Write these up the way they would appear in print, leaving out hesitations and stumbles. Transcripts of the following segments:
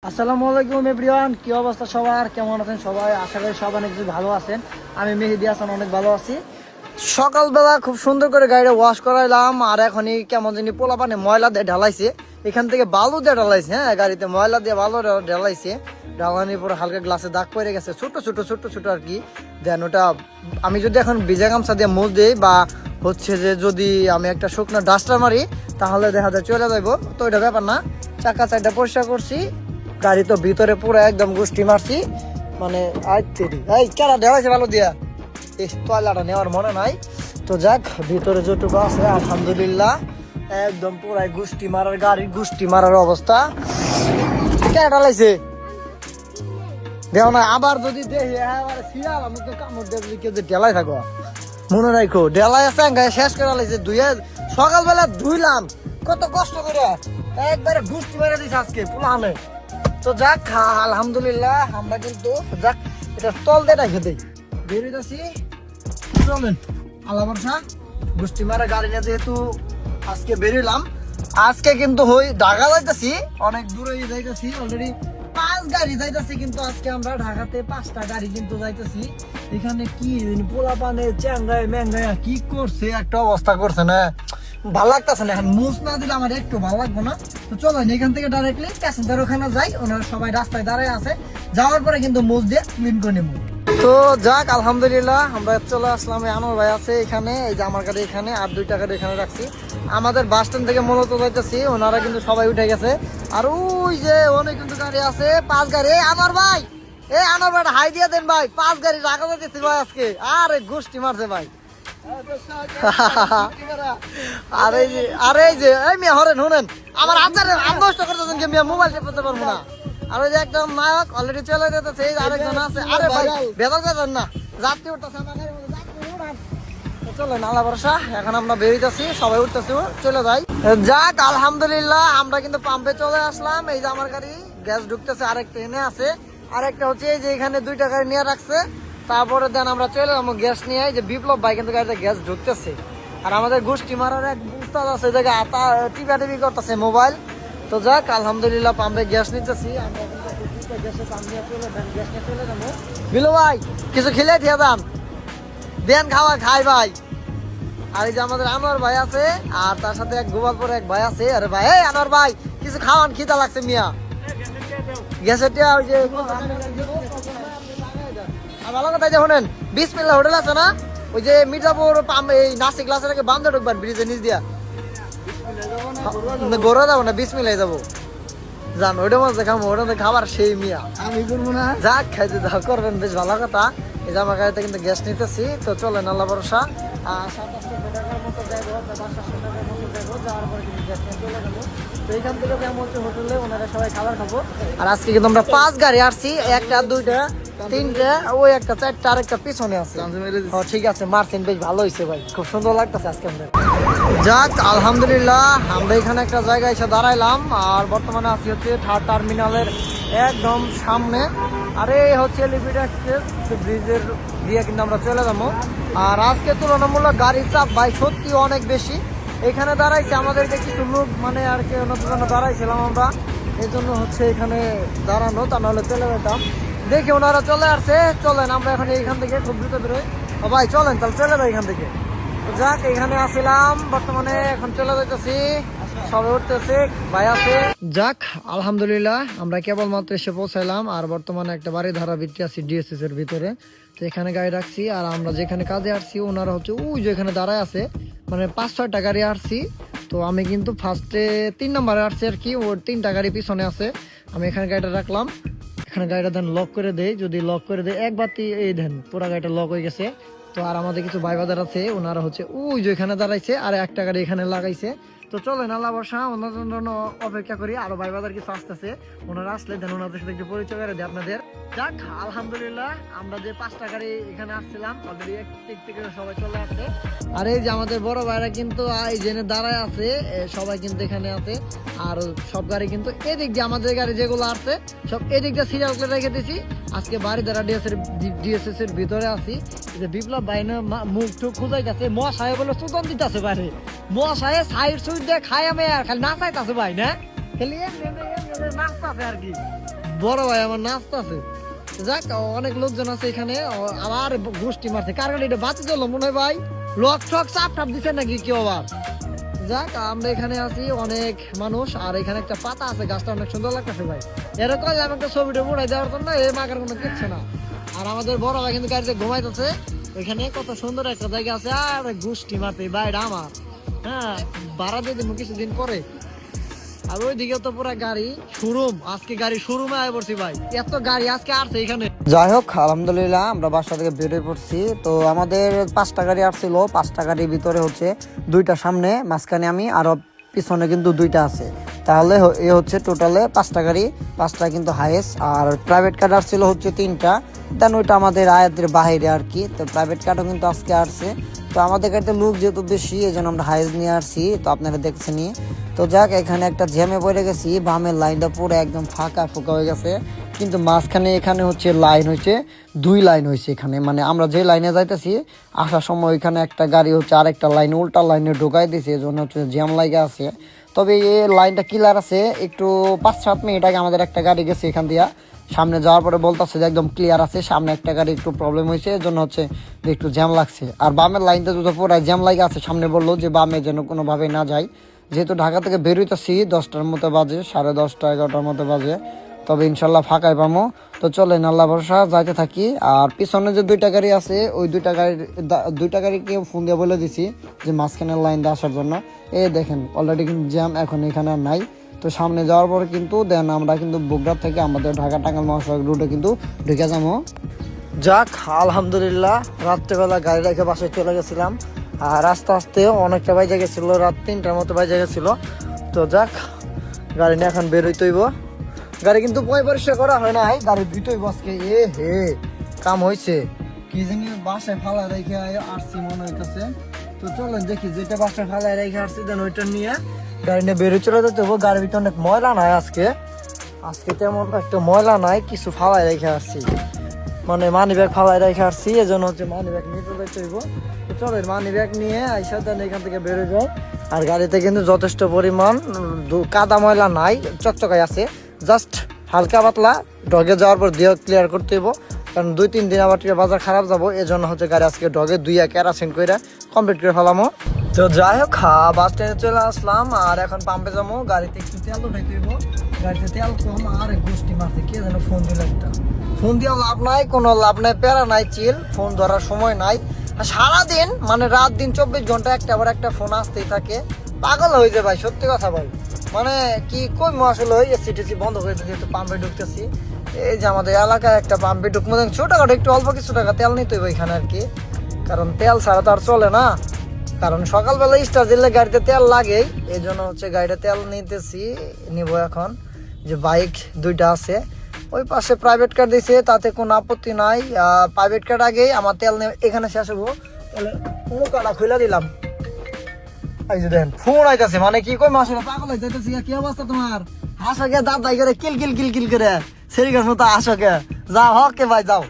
আসসালামু আলাইকুম এভরিওয়ান, কি অবস্থা সবার? কেমন আছেন সবাই? আশা করি সব অনেক কিছু ভালো আছেন। আমি মেহেদি হাসান অনেক ভালো আছি। সকালবেলা খুব সুন্দর করে গাড়িটা ওয়াশ করাইলাম, আর এখনই কেমন জানি পোলা পানে ময়লা দিয়ে ঢালাইছে। এখান থেকে বালু দিয়ে ঢালাইছে, হ্যাঁ গাড়িতে ময়লা দিয়ে বালু ঢালাইছে। ঢালানির পরে হালকা গ্লাসে দাগ পড়ে গেছে, ছোট ছোট ছোট ছোট আর কি। দেন ওটা আমি যদি এখন ভিজা গামছা দিয়ে মুছ দিই, বা হচ্ছে যে যদি আমি একটা শুকনো ডাস্টার মারি, তাহলে দেখা যায় চলে যাইব। তো এটা ব্যাপার না। চাকা চারটা পরিষ্কার করছি, গাড়ি তো ভিতরে পুরো একদম গুষ্টি মারছি। মানে এই কেনা ঢেলাইছে ভালো দিয়া, এই টয়লাটা নেওয়ার মনে নাই। তো যাক, ভিতরে যেটুকু আছে আলহামদুলিল্লাহ একদম পুরাই গুষ্টি মারার গাড়ি, গুষ্টি মারার অবস্থা। কেনা ঢালাইছে দেখো না, আবার যদি দেখি শিয়াল আমাকে কামড় দিয়ে কেউ ঢেলাই থাকো, মনে রাখো ঢেলাই আছে গায়ে শেষ করে ঢালাইছে। সকালবেলা ধুইলাম কত কষ্ট করে, একবারে গুষ্টি মেরে দিছে আজকে পুলানে। তো যাক আলহামদুলিল্লাহ, আমরা কিন্তু যাক এটা তল দিয়ে রেখে দিই, বেরিয়েছি। চলেন আল্লাহ ভরসা, গুষ্টি মারা গাড়ি নিয়ে যেহেতু আজকে বেরোলাম। আজকে কিন্তু ঢাকা যাইতেছি, অনেক দূরে যাইতেছি, অলরেডি 5 গাড়ি যাইতেছি। কিন্তু আজকে আমরা ঢাকাতে 5টা গাড়ি কিন্তু যাইতেছি। এখানে কি পোলা পানে চ্যাংগায় ম্যাঙ্গায় কি করছে, একটা অবস্থা করছে না, ভালো লাগতেছে না। এখন মুছ না দিলে আমার একটু ভালো লাগবে না। তো চলো এখান থেকে ডাইরেক্টলি প্যাসেঞ্জার ওখানে যাই, ওনারা সবাই রাস্তায় দাঁড়ায় আছে। যাওয়ার পরে কিন্তু মুছ দিয়ে ক্লিন করে নেবো। তো যাক আলহামদুলিল্লাহ, আমরা চলে আসলাম। আনোয়ার ভাই আছে এখানে, এই যে আমার গাড়ি এখানে, আর 2টা গাড়ি এখানে রাখছি। আমাদের বাস স্ট্যান্ড থেকে মূলত যাইতেছি, ওনারা কিন্তু সবাই উঠে গেছে। আর ওই যে অনেক কিন্তু গাড়ি আছে, 5 গাড়ি। আনোয়ার ভাই, আনোয়ার ভাই হাই দিয়ে দেন ভাই, 5 গাড়ি রাখা যাইতেছি ভাই আজকে। আরে গোষ্ঠী মারছে ভাই। আরে এই যে এই মিয়া হরেন শুনেন, আমার আচারে নষ্ট করতেছেন কি মিয়া, মোবাইল টেপাতে পারবো না। আর ওই যে একদম নায়ক অলরেডি চলে যেতেছে, এই আরেকজন আছে। আরে ভাই ভেতর যাবেন না, যাত্রী উঠতেছে আমার গাড়ির মধ্যে, যাত্রী উঠান। চলেন আল্লাহ ভরসা, এখন আমরা বেরিয়েছি, সবাই উঠতেছি, চলে যাই। যাক আলহামদুলিল্লাহ, আমরা কিন্তু পাম্পে চলে আসলাম। এই যে আমার গাড়ি গ্যাস ঢুকতেছে, আরেকটা এনে আছে, আরেকটা হচ্ছে এই যে এখানে 2টা গাড়ি নিয়ে রাখছে। তারপরে দেন আমরা চলে যাবো গ্যাস নিয়ে। যে বিপ্লব ভাই কিন্তু গাড়িতে গ্যাস ঢুকতেছে, আর আমাদের গোষ্ঠী মারার এক উস্তাদ আছে, এই জায়গায় টিপি করতেছে মোবাইল। তো যাক আলহামদুলিল্লাহ, পাম্পে গ্যাস নিতেছি আমরা, কিন্তু গ্যাসে পাম্প নিয়ে গ্যাস নিয়ে চলে যাবো। বিলো ভাই কিছু খেলে দিয়ে দেন খাওয়া খাই ভাই। আর এই যে আমাদের আনোয়ার ভাই আছে, আর তার সাথে এক গোপালপুরে এক ভাই আছে। আরে ভাই এই আনোয়ার ভাই কিছু খাওয়ান, খিদা লাগছে মিয়া। গ্যাসের টিয়া ওই যে ভালো কথা যে শোনেন, বিসমিল্লাহ হোটেল আছে না, ওই যে মির্জাপুর এই নাসিক গ্লাসের আগে বান্ধে ঢুকবেন ব্রিজের নিচ দিয়া। গোড়া যাবো না, বিসমিল্লাহ যাবো, জান ওইটার মধ্যে খাবো, ওটার মধ্যে খাবার সেই মিয়া আমি করবো না। যাক খাইতে দাও, করবেন, বেশ ভালো কথা। এই যে আমার গাড়িতে কিন্তু গ্যাস নিতেছি। তো চলেন আল্লাহ ভরসা, 2700 টাকার মতো যাবো, 500 টাকার মতো যাবো, যাওয়ার পরে কিন্তু গ্যাস নিয়ে চলে যাবো। তো এইখান থেকে যেমন হচ্ছে হোটেলে ওনারা সবাই খাবার খাবো। আর আজকে কিন্তু আমরা 5 গাড়ি আসছি, 1টা 2টা 3টা, ওই একটা 4টা, আরেকটা পিছনে আছে। ঠিক আছে মারছেন, বেশ ভালো হয়েছে ভাই, খুব সুন্দর লাগতেছে আজকে আমাদের। যাক আলহামদুলিল্লাহ, আমরা এখানে একটা জায়গায় এসে দাঁড়াইলাম, আর বর্তমানে আছি হচ্ছে 3rd টার্মিনালের একদম সামনে। আর এই হচ্ছে এলিভেটেড এক্সপ্রেস ব্রিজের দিয়ে কিন্তু আমরা চলে যাবো। আর আজকে তুলনামূলক গাড়ির চাপ ভাই সত্যি অনেক বেশি। এখানে দাঁড়াইছে আমাদেরকে কিছু লোক, মানে আর কি ওনাদের জন্য দাঁড়াইছিলাম আমরা, এই জন্য হচ্ছে এখানে দাঁড়ানো, তা নাহলে চলে যেতাম। দেখি ওনারা চলে আসছে, চলেন আমরা এখন এইখান থেকে খুব দ্রুত বেরোই। ভাই চলেন তাহলে চলে যাই এখান থেকে। যাক এখানে আসছিলাম, বর্তমানে এখন চলে যাইতেছি, সবাই উঠতেছে, ভাই আছে। যাক আলহামদুলিল্লাহ, আমরা কেবলমাত্র এসে পৌঁছাইলাম, আর বর্তমানে একটা বাড়ি ধারা ভিত্তি আছি ডিএসএস এর ভিতরে। তো এখানে গাড়ি রাখছি, আর আমরা যেখানে কাজে আসছি ওনারা হচ্ছে ওই যে এখানে দাঁড়ায় আছে, মানে 5-6টা গাড়ি আসছি। তো আমি কিন্তু ফার্স্টে 3 নম্বরে আসছি আর কি, ওর 3টা গাড়ি পিছনে আছে। আমি এখানে গাড়িটা রাখলাম, এখানে গাড়িটা দেন লক করে দেই, যদি লক করে দেয় একবারটি এই দেন পুরো গাড়িটা লক হয়ে গেছে। তো আর আমাদের কিছু ভাই বাজার আছে, ওনারা হচ্ছে ওই যে এখানে দাঁড়াইছে, আর একটা গাড়ি এখানে লাগাইছে। তো চলেন আল্লাহ বর্ষা, ওনাদের জন্য অপেক্ষা করি। আরো ভাই বাজার কিছু আসতেছে, ওনারা আসলে দেন ওনাদের সাথে একটু পরিচয় করে দিই আপনাদের। যাক আলহামদুলিল্লাহ, আমরা যে 5টা গাড়ি এখানে আসছিলাম অলরেডি এক থেকে সবাই চলে আসছে। আর এই যে আমাদের বড় ভাইরা কিন্তু এই জেনে দাঁড়ায় আছে, সবাই কিন্তু এখানে আছে। আর সব গাড়ি কিন্তু এদিক দিয়ে, আমাদের গাড়ি যেগুলো আছে সব এদিক দিয়ে সিরিয়াল করে রেখে দিয়েছি। আজকে বাড়ি দ্বারা ডিএসএস এর ভিতরে আছি। যে বিপ্লব ভাই না মুখ টুক খুঁজাই গেছে, মশাই বলে সুতন দিতেছে বাইরে, মশাই সাইড সুইড দিয়ে খাই আমি আর খালি নাচাইতেছে ভাই, না খালি নাচতেছে আর কি। বড় ভাই আমার নাচতেছে। যাক অনেক লোকজন আছে এখানে, আবার গোষ্ঠী মারছে। কার গাড়ি এটা বাতি চললো মনে হয় ভাই, লক ঠক চাপ টাপ দিচ্ছে নাকি কেউ আবার। যাক আমরা এখানে আছি অনেক মানুষ, আর এখানে একটা পাতা আছে, গাছটা অনেক সুন্দর লাগতেছে ভাই। এরকম আমি একটা ছবিটা উড়াই দেওয়ার জন্য এই মাকার কোনো কিচ্ছু না। আর আমাদের বড় ভাই কিন্তু গাড়িতে ঘুমাইতেছে। এখানে কত সুন্দর একটা জায়গা আছে, আর গোষ্ঠী মারতে বাইরে আমার। হ্যাঁ ভাড়া দিয়ে দিব কিছুদিন পরে। আর ওইদিকে তো পুরো গাড়ি শোরুম, আজকে গাড়ি শোরুমে আয় পড়ছি ভাই, এত গাড়ি আজকে আসছে এখানে। যাই হোক আলহামদুলিল্লাহ আমরা বাসা থেকে বেরিয়ে পড়ছি। তো আমাদের 5টা গাড়ি আসছিল, 5টা গাড়ির ভিতরে হচ্ছে 2টা সামনে, মাঝখানে আমি, আরো পিছনে কিন্তু 2টা আছে। তাহলে এ হচ্ছে টোটালে 5টা গাড়ি, 5টা কিন্তু হাইয়েস্ট। আর প্রাইভেট কার আসছিল হচ্ছে 3টা, দেন ওইটা আমাদের আয়াতের বাইরে আর কি। তো প্রাইভেট কারও কিন্তু আজকে আসছে। তো আমাদের গাড়িতে লোক যেহেতু বেশি, এই জন্য আমরা হাইয়েস্ট নিয়ে আসছি, তো আপনারা দেখছেনই। তো যাক এখানে একটা জ্যামে পড়ে গেছি, বামের লাইনটা পুরো একদম ফাঁকা ফোঁকা হয়ে গেছে। কিন্তু মাঝখানে এখানে হচ্ছে লাইন হয়েছে, 2 লাইন হয়েছে এখানে। মানে আমরা যে লাইনে যাইতেছি আসার সময় ওইখানে একটা গাড়ি হচ্ছে আরেকটা লাইন উল্টা লাইনে ঢোকাই দিয়েছে, এই জন্য হচ্ছে জ্যাম লাগে আছে। তবে এই লাইনটা ক্লিয়ার আছে। একটু 5-7 মিনিট আগে আমাদের একটা গাড়ি গেছে এখান দিয়া, সামনে যাওয়ার পরে বলতেছে যে একদম ক্লিয়ার আছে। সামনে একটা গাড়ি একটু প্রবলেম হয়েছে, এর জন্য হচ্ছে একটু জ্যাম লাগছে। আর বামের লাইনটা তো পুরো জ্যাম লাগে আছে। সামনে বললো যে বামে যেন কোনোভাবে না যায়, যেহেতু ঢাকা থেকে বেরোইতেছি 10টার মতো বাজে, 10:30 11টার মতো বাজে। তবে ইনশাল্লাহ ফাঁকাই পামো। তো চলেন আল্লাহ ভরসা যাইতে থাকি। আর পিছনে যে 2টা গাড়ি আছে, ওই 2টা গাড়িকে ফোন দিয়ে বলে দিছি যে মাঝখানের লাইন দিয়ে আসার জন্য। এই দেখেন অলরেডি কিন্তু জ্যাম এখন এখানে আর নাই। তো সামনে যাওয়ার পরে কিন্তু দেন আমরা কিন্তু বগুড়া থেকে আমাদের ঢাকা টাঙ্গাইল মহাসড়ক রুটে কিন্তু ঢুকে যাবো। যাক আলহামদুলিল্লাহ রাত্রেবেলা গাড়ি রেখে বাসায় চলে গেছিলাম, আর আস্তে আস্তে অনেকটা বাজে গেছিল, রাত 3টার মতো বাজে গেছিল। তো যাক গাড়ি নিয়ে এখন বেরোইতে হইব। গাড়ি কিন্তু পরিষ্কার করা হয় নাই, গাড়ি ধুইতে হইব আজকে। এ হে কাম হয়েছে কি জানি, বাসায় ফালা রেখে আসছি মনে হইতেছে। তো চলেন দেখি যেটা বাসায় ফালা রেখে আসছি দেন ওইটা নিয়ে গাড়ি নিয়ে বেরোয় চলে যেতে হবো। গাড়ির ভিতরে অনেক ময়লা নাই আজকে, তেমন একটা ময়লা নাই, কিছু ফালাই রেখে আসছি, মানে মানি ব্যাগ ফালাই রেখে আসছি, এজন্য হচ্ছে মানি ব্যাগ নিতে যেতে হইব। তো চলেন মানি ব্যাগ নিয়ে আইসা দেন এখান থেকে বেরোয় যায়। আর গাড়িতে কিন্তু যথেষ্ট পরিমাণ কাদা ময়লা নাই, চকচকাই আছে, জাস্ট হালকা পাতলা। ডগে যাওয়ার পর দিয়ে ক্লিয়ার করতে হইব, কারণ 2-3 দিন আবার বাজার খারাপ যাবো, এজন্য হচ্ছে গাড়ি আজকে ডগে 2 কেরাসিন করে কমপ্লিট করে ফেলামো। তো যাই হোক বাস স্ট্যান্ডে চলে আসলাম, আর এখন পাম্পে যাবো। গাড়িতে একটু তেল উঠাইতে হইব, গাড়িতে তেল কম। আর গোষ্ঠী মারছে, কে যেন ফোন দিল একটা, ফোন দিয়ে লাভ নাই, কোনো লাভ নাই, প্যারা নাই, চিল, ফোন ধরার সময় নাই। সারাদিন মানে রাত দিন 24 ঘন্টা একটা আবার একটা ফোন আসতেই থাকে, পাগল হয়ে যায় ভাই, সত্যি কথা ভাই। মানে কি কই আসলে এসি বন্ধ করে দিতে, একটু পাম্পে ঢুকতেছি। এই যে আমাদের এলাকায় একটা পাম্পে ঢুকবো, ছোটখাটো একটু অল্প কিছু টাকা তেল নিতে হইব এখানে আর কি, কারণ তেল ছাড়া তো আর চলে না। কারণ সকালবেলা স্টার দিলে গাড়িতে তেল লাগেই, এই জন্য হচ্ছে গাড়িতে তেল নিব এখন। যে বাইক 2টা আছে, ওই পাশে প্রাইভেট কার দিয়েছে, তাতে কোনো আপত্তি নাই। প্রাইভেট কার আগেই আমার তেল এখানে শেষ হবো, তাহলে মুখাটা খুলে দিলাম। এই যে দেখেন ফোন আইতাছে, মানে কি কই মাসুল পাগল হয়ে যাইতেছি। কি অবস্থা তোমার? হাসো কে দাঁত দাই করে কিল কিল কিল কিল করে সেরিগার মতো আসো কে, যাও হক কে ভাই যাও।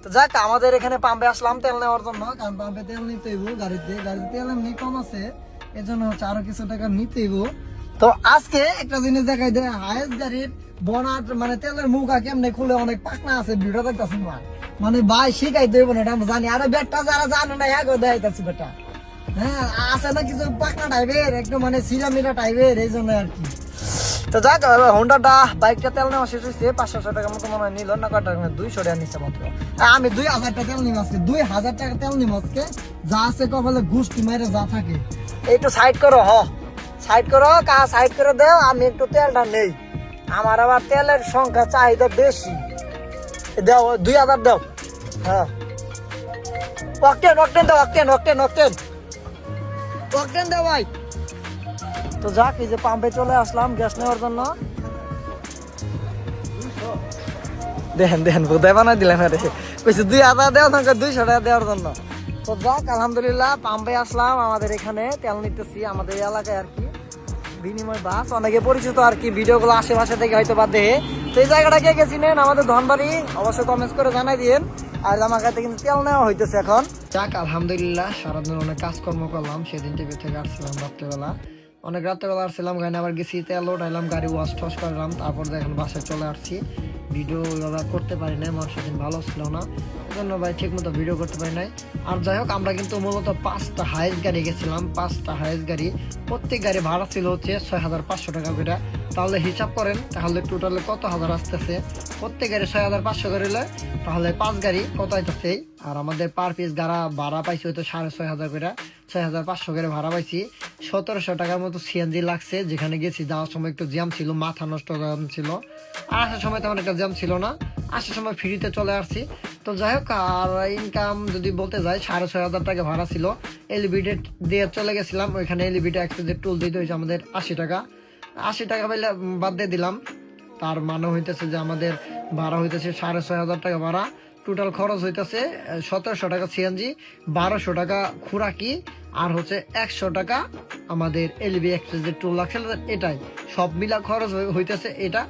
তো যাক আমাদের এখানে পাম্পে আসলাম তেল নেওয়ার জন্য, কারণ পাম্পে তেল নিতে হইব। গাড়িতে তেল এমনি কম আছে, এর জন্য হচ্ছে আরো কিছু টাকা নিতে হইব। তো আজকে একটা জিনিস দেখাই দেয়, হায়েস্ট গাড়ির বনাট মানে তেলের মুখা কেমনে খুলে, অনেক পাকনা আছে, ভিডিও দেখতেছি মানে ভাই শিখাইতে হইব না, এটা আমরা জানি। আরে বেটা যারা জানে না হ্যাঁ দেখাইতেছি বেটা, হ্যাঁ আছে না কিছু পাকনা টাইপের, একটু মানে সিরামিরা টাইপের, এই জন্য আর কি। তো যাক হোন্ডাটা বাইকটা তেল নেওয়া শেষ হয়েছে, 500 টাকার মতো মনে হয় নিল না, কটা 200 টাকা নিচ্ছে মাত্র। আমি 2000 টাকা তেল নিম আজকে, 2000 টাকা তেল নিম আজকে, যা আছে কপালে গুষ্টি মাইরে যা থাকে। একটু সাইড করো, সাইড করো, সাইড করে দাও, আমি একটু তেলটা নেই। আমার আবার তেলের সংখ্যা চাহিদা বেশি, দাও 2000 দাও। হ্যাঁ অকটেন দাও, অকটেন দাও ভাই। তো যাক এই যে পাম্পে চলে আসলাম গ্যাস নেওয়ার জন্য। দেখেন বোধহয় বানাই দিলেন, কইছে 2000 দেওয়া 200 টাকা দেওয়ার জন্য। তো যাক আলহামদুলিল্লাহ পাম্পে আসলাম, আমাদের এখানে তেল নিতেছি আমাদের এলাকায় আর কি, বিনিময় বাস, অনেকে পরিচিত আর কি, ভিডিওগুলো আশেপাশে থেকে হয়তো বা দেখে। তো এই জায়গাটা কে গেছিলেন আমাদের ধনবাড়ি, অবশ্যই কমেন্টস করে জানাই দিন। আর আমার কাছে কিন্তু তেল নেওয়া হইতেছে এখন। যাক আলহামদুলিল্লাহ সারাদিন অনেক কাজকর্ম করলাম, সেদিন টিভি থেকে আসছিলাম রাত্রেবেলা, অনেক রাত্রেবেলা আসছিলাম, গাড়ি আবার গেছি তেল উঠাইলাম, গাড়ি ওয়াশ টস করলাম, তারপর দেখেন বাসায় চলে আসছি। ভিডিও করতে পারি নাই, মন সেদিন ভালো ছিল না, জন্য ভাই ঠিক মতো ভিডিও করতে পারি নাই। আর যাই হোক আমরা কিন্তু মূলত 5টা হাইস গাড়ি গেছিলাম, 5টা হাইস গাড়ি, প্রত্যেক গাড়ি ভাড়া ছিল হচ্ছে 6500 টাকা করে। তাহলে হিসাব করেন তাহলে টোটালে কত হাজার আসতেছে, প্রত্যেক গাড়ি 6500 করে হলে তাহলে 5 গাড়ি কত আইতেছে। আর আমাদের পার পিস ভাড়া পাইছি হয়তো 6500 করে, 6500 করে ভাড়া পাইছি। 1700 টাকার মতো সিএনজি লাগছে, যেখানে গেছি যাওয়ার সময় একটু জ্যাম ছিল, মাথা নষ্ট জ্যাম ছিল, আর আসার সময় তেমন একটা জ্যাম ছিল না, আসার সময় ফ্রিতে চলে আসছি। তো যাই হোক, আর ইনকাম যদি বলতে যাই 6500 টাকা ভাড়া ছিল, এলিভেটেড দিয়ে চলে গেছিলাম, ওইখানে এলিভেটেড এক্সপ্রেস টুল দিতে হয়েছে আমাদের 80 টাকা, 80 টাকা পাইলে বাদ দিয়ে দিলাম। তার মানে হইতেছে যে আমাদের ভাড়া হইতেছে 6500 টাকা ভাড়া, টোটাল খরচ হইতেছে 1700 টাকা সিএনজি, 1200 টাকা খুরাকি, আর হচ্ছে 100 টাকা আমাদের এলবি এক্সপ্রেস টুল লাগছে। এটাই সব মিলা খরচ হইতেছে এটা।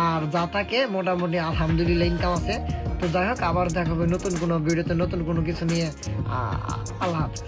আর যা থাকে মোটামুটি আলহামদুলিল্লাহ ইনকাম আছে। তো যাই হোক, আবার দেখা হবে নতুন কোনো ভিডিওতে নতুন কোনো কিছু নিয়ে। আল্লাহ হাফেজ।